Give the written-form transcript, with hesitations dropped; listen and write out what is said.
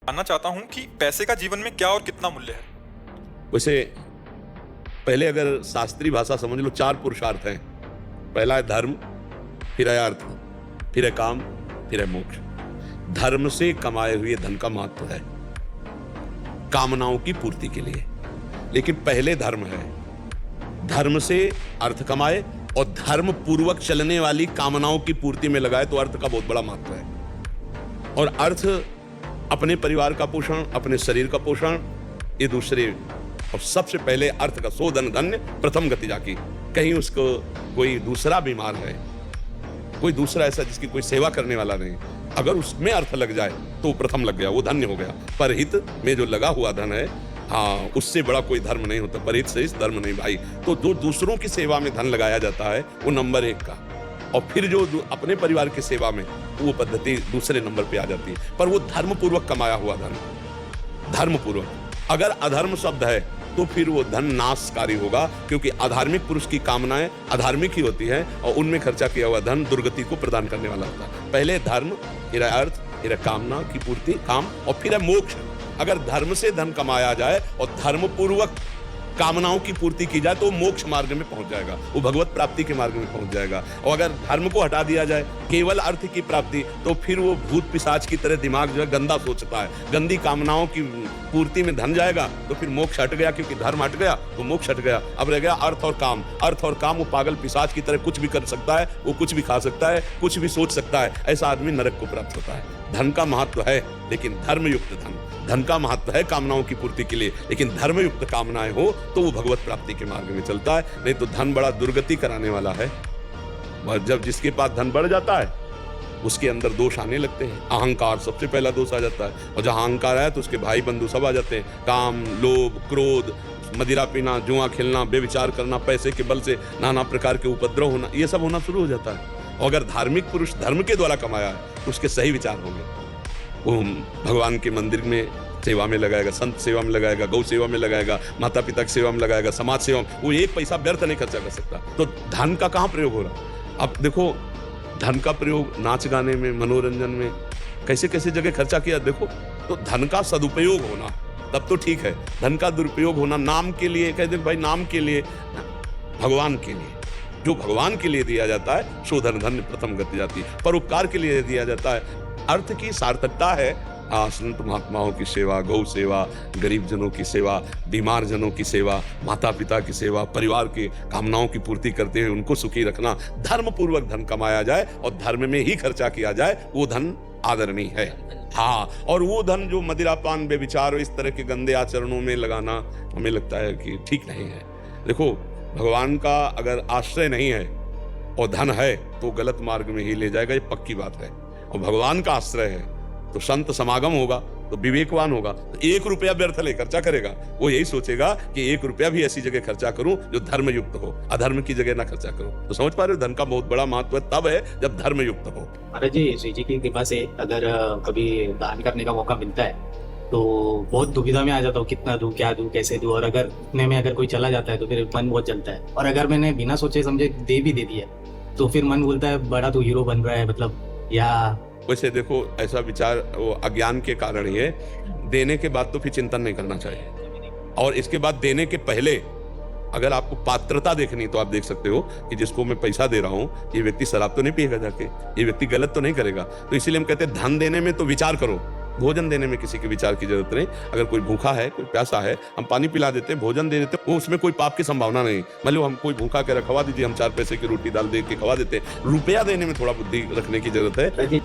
जानना चाहता हूँ कि पैसे का जीवन में क्या और कितना मूल्य है। वैसे पहले अगर शास्त्रीय भाषा समझ लो, 4 पुरुषार्थ हैं। पहला है धर्म, फिर है अर्थ, फिर है काम, फिर है मोक्ष। धर्म से कमाए हुए धन का महत्व है कामनाओं की पूर्ति के लिए, लेकिन पहले धर्म है। धर्म से अर्थ कमाए और धर्म पूर्वक चलने वाली कामनाओं की पूर्ति में लगाए तो अर्थ का बहुत बड़ा महत्व है। और अर्थ अपने परिवार का पोषण, अपने शरीर का पोषण, ये दूसरे। और सबसे पहले अर्थ का शोधन धन्य प्रथम गति जाकी। कहीं उसको कोई दूसरा बीमार है, कोई दूसरा ऐसा जिसकी कोई सेवा करने वाला नहीं, अगर उसमें अर्थ लग जाए तो प्रथम लग गया, वो धन्य हो गया। परहित में जो लगा हुआ धन है, हाँ, उससे बड़ा कोई धर्म नहीं होता। परहित से इस धर्म नहीं भाई। तो जो दूसरों की सेवा में धन लगाया जाता है वो नंबर 1 का, और फिर जो अपने परिवार की सेवा में, वो पद्धति दूसरे नंबर पे आ जाती है। पर वो धर्म पूर्वक कमाया हुआ धन, धर्म पूर्वक। अगर अधर्म शब्द है तो फिर वो धन नाशकारी होगा, क्योंकि अधार्मिक पुरुष की कामनाएं अधार्मिक ही होती हैं और उनमें खर्चा किया हुआ धन दुर्गति को प्रदान करने वाला होता है। पहले धर्म, फिर अर्थ, फिर कामना की पूर्ति, काम, और फिर है मोक्ष। अगर धर्म से धन कमाया जाए और धर्म पूर्वक कामनाओं की पूर्ति की जाए तो मोक्ष मार्ग में पहुंच जाएगा, वो भगवत प्राप्ति के मार्ग में पहुंच जाएगा। और अगर धर्म को हटा दिया जाए, केवल अर्थ की प्राप्ति, तो फिर वो भूत पिशाच की तरह दिमाग जो है गंदा सोचता है, गंदी कामनाओं की पूर्ति में धन जाएगा तो फिर मोक्ष हट गया, क्योंकि धर्म हट गया तो मोक्ष हट गया। अब रह गया अर्थ और काम। अर्थ और काम, वो पागल पिशाच की तरह कुछ भी कर सकता है, वो कुछ भी खा सकता है, कुछ भी सोच सकता है, ऐसा आदमी नरक को प्राप्त होता है। धन का महत्व है, लेकिन धर्मयुक्त धन। धन का महत्व है कामनाओं की पूर्ति के लिए, लेकिन धर्मयुक्त कामनाएं हो तो वो भगवत प्राप्ति के मार्ग में चलता है। नहीं तो धन बड़ा दुर्गति कराने वाला है। और जब जिसके पास धन बढ़ जाता है उसके अंदर दोष आने लगते हैं। अहंकार सबसे पहला दोष आ जाता है, और जहां अहंकार आया तो उसके भाई बंधु सब आ जाते हैं। काम, लोभ, क्रोध, मदिरा पीना, जुआ खेलना, बेविचार करना, पैसे के बल से नाना प्रकार के उपद्रव होना, ये सब होना शुरू हो जाता है। और अगर धार्मिक पुरुष धर्म के द्वारा कमाया है तो उसके सही विचार होंगे। वो भगवान के मंदिर में सेवा में लगाएगा, संत सेवा में लगाएगा, गौ सेवा में लगाएगा, माता पिता की सेवा में लगाएगा, समाज सेवा में। वो एक पैसा व्यर्थ नहीं खर्चा कर सकता। तो धन का कहाँ प्रयोग हो रहा? अब देखो, धन का प्रयोग नाच गाने में, मनोरंजन में, कैसे कैसे जगह खर्चा किया देखो। तो धन का सदुपयोग होना तब तो ठीक है। धन का दुरुपयोग होना नाम के लिए, कहते भाई नाम के लिए, भगवान के लिए, जो भगवान के लिए दिया जाता है शोधन धन्य प्रथम गति जाती है। परोपकार के लिए दिया जाता है। अर्थ की सार्थकता है संत महात्माओं की सेवा, गौ सेवा, गरीब जनों की सेवा, बीमार जनों की सेवा, माता पिता की सेवा, परिवार की कामनाओं की पूर्ति करते हुए उनको सुखी रखना। धर्म पूर्वक धन कमाया जाए और धर्म में ही खर्चा किया जाए, वो धन आदरणीय है। हाँ, और वो धन जो मदिरापान, बेविचार, इस तरह के गंदे आचरणों में लगाना हमें लगता है कि ठीक नहीं है। देखो, भगवान का अगर आश्रय नहीं है और धन है तो गलत मार्ग में ही ले जाएगा, ये पक्की बात है। और भगवान का आश्रय है तो संत समागम होगा, तो विवेकवान होगा, तो 1 रुपया व्यर्थ ले खर्चा करेगा। वो यही सोचेगा कि 1 रुपया भी ऐसी जगह खर्चा करूं जो धर्म युक्त हो, अधर्म की जगह ना खर्चा करूं। तो समझ पा रहे हो, धन का बहुत बड़ा महत्व तब है जब धर्म युक्त हो। महाराज जी, श्री जी की कृपा से अगर कभी दान करने का मौका मिलता है तो बहुत दुविधा में आ जाता हूँ, कितना दूं, क्या दूं, कैसे दूं। और अगर इतने में अगर कोई चला जाता है तो फिर मन बहुत जलता है। और अगर मैंने बिना सोचे समझे दे भी दे दिया तो फिर मन बोलता है बड़ा तू हीरो बन रहा है, मतलब। या वैसे देखो, ऐसा विचार वो अज्ञान के कारण ही है। देने के बाद तो फिर चिंतन नहीं करना चाहिए। और इसके बाद देने के पहले अगर आपको पात्रता देखनी तो आप देख सकते हो कि जिसको मैं पैसा दे रहा हूँ, ये व्यक्ति शराब तो नहीं पिएगा जाके, ये व्यक्ति गलत तो नहीं करेगा। तो इसीलिए हम कहते हैं धन देने में तो विचार करो, भोजन देने में किसी के विचार की जरूरत नहीं। अगर कोई भूखा है, कोई प्यासा है, हम पानी पिला देते हैं, भोजन दे देते हैं, वो उसमें कोई पाप की संभावना नहीं। मतलब हम कोई भूखा कह रहा खवा दीजिए, हम 4 पैसे की रोटी दाल दे के खवा देते हैं। रुपया देने में थोड़ा बुद्धि रखने की जरूरत है।